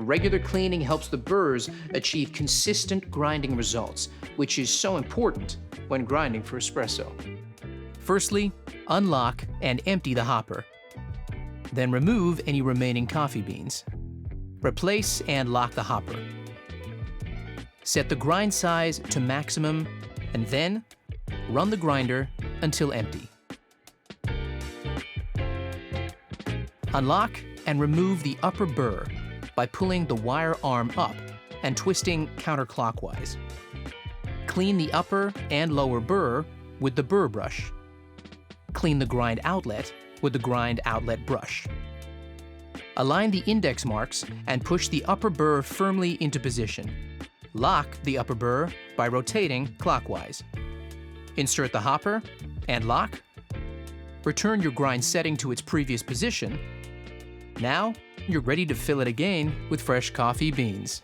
regular cleaning helps the burrs achieve consistent grinding results, which is so important when grinding for espresso. Firstly, unlock and empty the hopper. Then remove any remaining coffee beans. Replace and lock the hopper. Set the grind size to maximum and then run the grinder until empty. Unlock and remove the upper burr by pulling the wire arm up and twisting counterclockwise. Clean the upper and lower burr with the burr brush. Clean the grind outlet with the grind outlet brush. Align the index marks and push the upper burr firmly into position. Lock the upper burr by rotating clockwise. Insert the hopper and lock. Return your grind setting to its previous position. Now, you're ready to fill it again with fresh coffee beans.